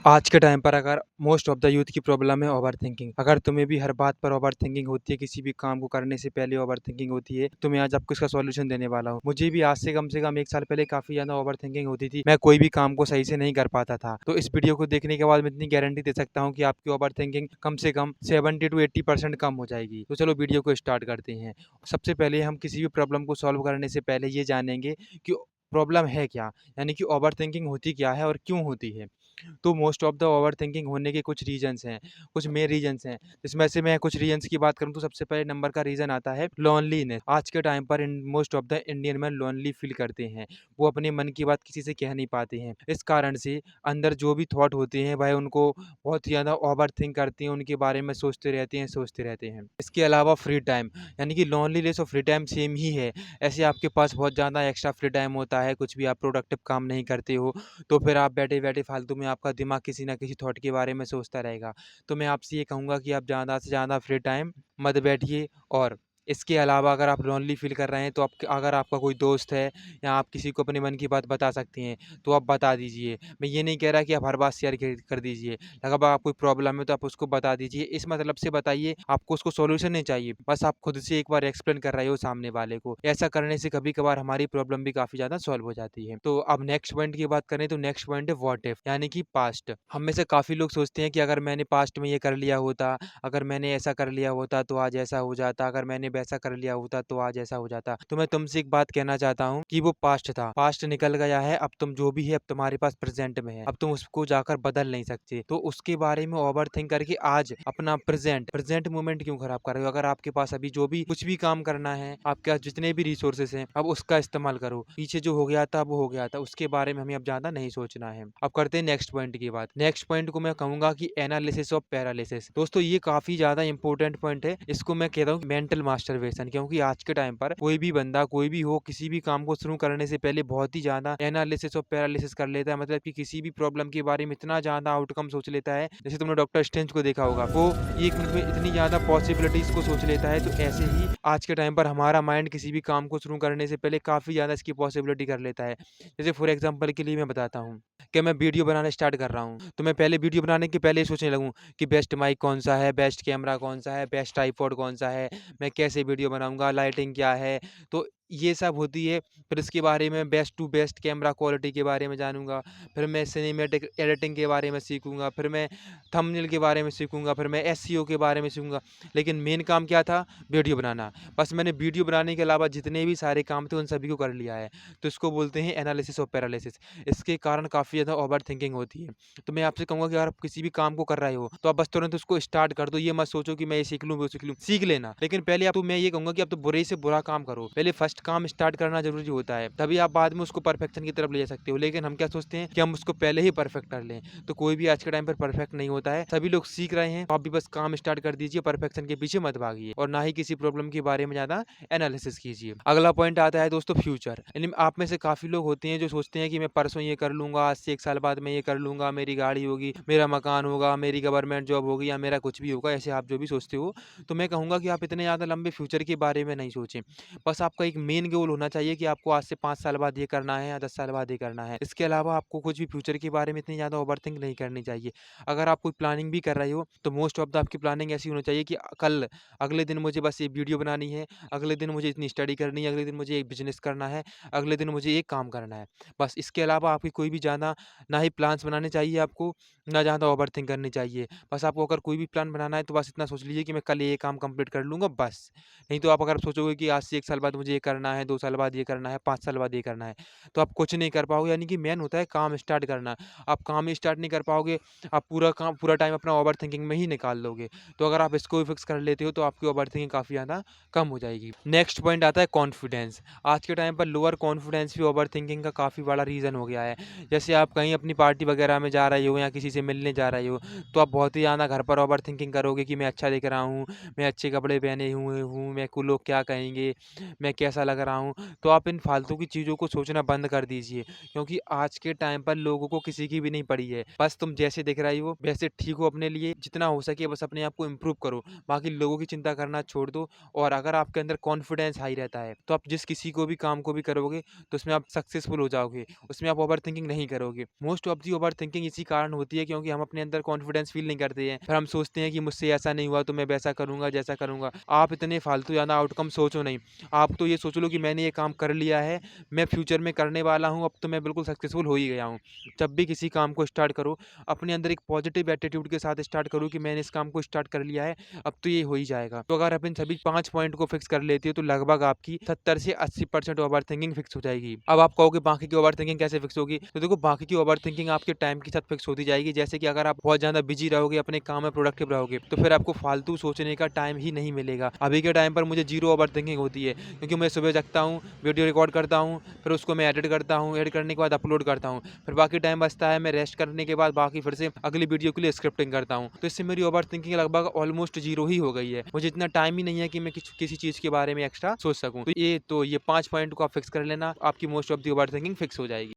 आज के टाइम पर अगर मोस्ट ऑफ द यूथ की प्रॉब्लम है ओवरथिंकिंग। अगर तुम्हें भी हर बात पर ओवरथिंकिंग होती है, किसी भी काम को करने से पहले ओवरथिंकिंग होती है, तो मैं आज आपको इसका सॉल्यूशन देने वाला हूँ। मुझे भी आज से कम 1 साल पहले काफ़ी ज़्यादा ओवरथिंकिंग होती थी। मैं कोई भी काम को सही से नहीं कर पाता था। तो इस वीडियो को देखने के बाद मैं इतनी गारंटी दे सकता हूँ कि आपकी ओवरथिंकिंग कम से कम 70 टू 80% कम हो जाएगी। तो चलो वीडियो को स्टार्ट करते हैं। सबसे पहले हम किसी भी प्रॉब्लम को सॉल्व करने से पहले ये जानेंगे कि प्रॉब्लम है क्या? यानी कि ओवरथिंकिंग होती क्या है और क्यों होती है? तो मोस्ट ऑफ द ओवरथिंकिंग होने के कुछ रीजंस हैं, कुछ मेन रीजंस हैं। इसमें से मैं कुछ रीजंस की बात करूँ तो सबसे पहले नंबर का रीज़न आता है लोनलीनेस। आज के टाइम पर in most of the Indian man lonely feel करते हैं। वो अपने मन की बात किसी से कह नहीं पाते हैं। इस कारण से अंदर जो भी थॉट होते हैं वह उनको बहुत ही ज़्यादा ओवरथिंक करते हैं, उनके बारे में सोचते रहते हैं। इसके अलावा फ्री टाइम, यानी कि लोनलीनेस और फ्री टाइम सेम ही है। ऐसे आपके पास बहुत ज़्यादा एक्स्ट्रा फ्री टाइम होता है, कुछ भी आप प्रोडक्टिव काम नहीं करते हो, तो फिर आप बैठे-बैठे फालतू में आपका दिमाग किसी न किसी थॉट के बारे में सोचता रहेगा। तो मैं आपसे ये कहूँगा कि आप ज़्यादा से ज़्यादा फ्री टाइम मत बैठिए। और इसके अलावा अगर आप लोनली फ़ील कर रहे हैं तो आप अगर आपका कोई दोस्त है या आप किसी को अपने मन की बात बता सकती हैं, तो आप बता दीजिए। मैं ये नहीं कह रहा कि आप हर बात शेयर कर दीजिए। अगर आप कोई प्रॉब्लम है तो आप उसको बता दीजिए। इस मतलब से बताइए, आपको उसको सॉल्यूशन नहीं चाहिए। बस आप खुद से एक बार एक्सप्लेन कर रहे हो सामने वाले को। ऐसा करने से कभी-कभार हमारी प्रॉब्लम भी काफ़ी ज़्यादा सॉल्व हो जाती है। तो अब नेक्स्ट पॉइंट की बात करें तो नेक्स्ट पॉइंट है व्हाट इफ, यानी कि पास्ट। हम में से काफ़ी लोग सोचते हैं कि अगर मैंने पास्ट में ये कर लिया होता, अगर मैंने ऐसा कर लिया होता तो आज ऐसा हो जाता, अगर मैंने वैसा कर लिया होता तो आज ऐसा हो जाता। तो मैं तुमसे एक बात कहना चाहता हूँ कि वो पास्ट था, पास्ट निकल गया है। अब तुम जो भी है अब तुम्हारे पास प्रेजेंट में है। अब तुम उसको जाकर बदल नहीं सकते। तो उसके बारे में ओवरथिंक करके आज अपना प्रेजेंट मोमेंट क्यों खराब कर रहे हो? अगर आपके पास अभी जो भी कुछ भी काम करना है, आपके पास जितने भी रिसोर्सेस हैं, अब उसका इस्तेमाल करो। पीछे जो हो गया था वो हो गया था, उसके बारे में हमें अब ज़्यादा नहीं सोचना है। अब करते हैं नेक्स्ट पॉइंट की बात। नेक्स्ट पॉइंट को मैं कहूँगा कि एनालिसिस ऑफ पैरालिसिस। दोस्तों ये काफ़ी ज़्यादा इंपॉर्टेंट पॉइंट है। इसको मैं कहता हूँ मेंटल मास्टरबेशन, क्योंकि आज के टाइम पर कोई भी बंदा कोई भी हो, किसी भी काम को शुरू करने से पहले बहुत ही ज़्यादा एनालिसिस ऑफ पैरालिसिस कर लेता है। मतलब कि किसी भी प्रॉब्लम के बारे में इतना ज़्यादा आउटकम सोच लेता है। जैसे तुमने डॉक्टर स्ट्रेंज को देखा होगा, वो 1 मिनट में इतनी ज़्यादा पॉसिबिलिटीज़ को सोच लेता है। तो ऐसे ही आज के टाइम पर हमारा माइंड किसी भी काम को शुरू करने से पहले काफ़ी ज़्यादा इसकी पॉसिबिलिटी कर लेता है। जैसे फॉर एग्ज़ाम्पल के लिए मैं बताता हूँ कि मैं वीडियो बनाना स्टार्ट कर रहा हूँ, तो मैं पहले वीडियो बनाने के पहले ही सोचने लगूँ कि बेस्ट माइक कौन-सा है, बेस्ट कैमरा कौन-सा है, बेस्ट ट्राइपॉड कौन-सा है, मैं कैसे वीडियो बनाऊँगा, लाइटिंग क्या है। तो ये सब होती है। फिर इसके बारे में best to best camera quality के बारे में जानूँगा, फिर मैं सिनेमैटिक एडिटिंग के बारे में सीखूँगा, फिर मैं थंबनेल के बारे में सीखूँगा, फिर मैं एसईओ के बारे में सीखूँगा। लेकिन मेन काम क्या था? वीडियो बनाना। बस मैंने वीडियो बनाने के अलावा जितने भी सारे काम थे उन सभी को कर लिया है। तो इसको बोलते हैं एनालिसिस ऑफ पैरालिसिस। इसके कारण काफ़ी ज़्यादा ओवरथिंकिंग होती है। तो मैं आपसे कहूँगा कि अगर आप किसी भी काम को कर रहे हो, तो आप बस तुरंत उसको स्टार्ट कर दो। ये मत सोचो कि मैं ये सीख लूँ, वो सीख लूँ। सीख लेना, लेकिन पहले आप तो मैं ये कहूँगा कि आप तो बुरे से बुरा काम करो। पहले फर्स्ट काम स्टार्ट करना ज़रूरी होता है, तभी आप बाद में उसको परफेक्शन की तरफ ले जा सकते हो। लेकिन हम क्या सोचते हैं कि हम उसको पहले ही परफेक्ट कर लें। तो कोई भी आज के टाइम पर परफेक्ट नहीं होता है। सभी लोग सीख रहे हैं, तो आप भी बस काम स्टार्ट कर दीजिए, परफेक्शन के पीछे मत भागिए और ना ही किसी प्रॉब्लम के बारे में ज़्यादा एनालिसिस कीजिए। अगला पॉइंट आता है दोस्तों फ्यूचर। यानी आप में से काफ़ी लोग होते हैं जो सोचते हैं कि मैं परसों ये कर लूँगा, आज से 1 साल बाद मैं ये कर लूँगा, मेरी गाड़ी होगी, मेरा मकान होगा, मेरी गवर्नमेंट जॉब होगी या मेरा कुछ भी होगा। ऐसे आप जो भी सोचते हो, तो मैं कहूँगा कि आप इतने ज़्यादा लंबे फ्यूचर के बारे में नहीं सोचें। बस आपका एक मेन गोल होना चाहिए कि आपको आज से 5 साल बाद ये करना है या 10 साल बाद ये करना है। इसके अलावा आपको कुछ भी फ्यूचर के बारे में इतनी ज़्यादा ओवरथिंक नहीं करनी चाहिए। अगर आप कोई प्लानिंग भी कर रहे हो, तो मोस्ट ऑफ द आपकी प्लानिंग ऐसी होनी चाहिए कि कल अगले दिन मुझे बस ये वीडियो बनानी है, अगले दिन मुझे इतनी स्टडी करनी है, अगले दिन मुझे एक बिज़नेस करना है, अगले दिन मुझे एक काम करना है। बस इसके अलावा आपकी कोई भी ज़्यादा ना ही प्लान्स बनाने चाहिए आपको, ना ज़्यादा ओवरथिंक करनी चाहिए। बस आपको अगर कोई भी प्लान बनाना है तो बस इतना सोच लीजिए कि मैं कल ये काम कंप्लीट कर लूँगा बस। नहीं तो आप अगर सोचोगे कि आज से 1 साल बाद मुझे ये करना है, 2 साल बाद ये करना है, 5 साल बाद ये करना है, तो आप कुछ नहीं कर पाओगे। यानी कि मेन होता है काम स्टार्ट करना। आप काम ही स्टार्ट नहीं कर पाओगे, आप पूरा टाइम अपना ओवरथिंकिंग में ही निकाल दोगे। तो अगर आप इसको भी फिक्स कर लेते हो तो आपकी ओवरथिंकिंग काफ़ी ज़्यादा कम हो जाएगी। नेक्स्ट पॉइंट आता है कॉन्फिडेंस। आज के टाइम पर लोअर कॉन्फिडेंस भी ओवरथिंकिंग का काफ़ी बड़ा रीज़न हो गया है। जैसे आप कहीं अपनी पार्टी वगैरह में जा रहे हो या किसी से मिलने जा रहे हो, तो आप बहुत ही ज़्यादा घर पर ओवरथिंकिंग करोगे कि मैं अच्छा दिख रहा हूँ, मैं अच्छे कपड़े पहने हुए हूँ, मेरे को लोग क्या कहेंगे, मैं कैसा ऐसा लग रहा हूँ, तो आप इन फालतू की चीज़ों को सोचना बंद कर दीजिए, क्योंकि आज के टाइम पर लोगों को किसी की भी नहीं पड़ी है। बस तुम जैसे दिख रही हो वैसे ठीक हो अपने लिए, जितना हो सके बस अपने आप को इम्प्रूव करो। बाकी लोगों की चिंता करना छोड़ दो, और अगर आपके अंदर कॉन्फिडेंस हाई रहता है, तो आप जिस किसी को भी काम को भी करोगे, तो उसमें आप सक्सेसफुल हो जाओगे। उसमें आप ओवरथिंकिंग नहीं करोगे। मोस्ट ऑफ दी ओवरथिंकिंग इसी कारण होती है, क्योंकि हम अपने अंदर कॉन्फिडेंस फ़ील नहीं करते हैं। फिर हम सोचते हैं कि मुझसे ऐसा नहीं हुआ तो मैं वैसा करूँगा, जैसा करूँगा। आप इतने फालतू ज़्यादा आउटकम सोचो नहीं। आप तो ये सोच लो कि मैंने ये काम कर लिया है, मैं फ्यूचर में करने वाला हूँ, अब तो मैं बिल्कुल सक्सेसफुल हो ही गया हूँ। जब भी किसी काम को स्टार्ट करो, अपने अंदर एक पॉजिटिव एटीट्यूड के साथ स्टार्ट करो कि मैंने इस काम को स्टार्ट कर लिया है, अब तो ये हो ही जाएगा। तो अगर आप इन सभी 5 पॉइंट को फिक्स कर लेती हो, तो लगभग आपकी 70 से 80% ओवरथिंकिंग फिक्स हो जाएगी। अब आप कहोगे बाकी की ओवरथिंकिंग कैसे फिक्स होगी? तो देखो, बाकी की ओवरथिंकिंग आपके टाइम के साथ फिक्स होती जाएगी। जैसे कि अगर आप बहुत ज़्यादा बिज़ी रहोगे, अपने काम में प्रोडक्टिव रहोगे, तो फिर आपको फालतू सोचने का टाइम ही नहीं मिलेगा। अभी के टाइम पर मुझे ज़ीरो ओवरथिंकिंग होती है, क्योंकि मैं सुबह जगता हूँ, वीडियो रिकॉर्ड करता हूँ, फिर उसको मैं एडिट करता हूँ, एडिट करने के बाद अपलोड करता हूँ। फिर बाकी टाइम बचता है, मैं रेस्ट करने के बाद बाकी फिर से अगली वीडियो के लिए स्क्रिप्टिंग करता हूँ। तो इससे मेरी ओवरथिंकिंग लगभग ऑलमोस्ट ज़ीरो ही हो गई है। मुझे इतना टाइम ही नहीं है कि मैं किसी चीज़ के बारे में एक्स्ट्रा सोच सकूँ। तो ये 5 पॉइंट को आप फिक्स कर लेना, आपकी most of the overthinking fix हो जाएगी।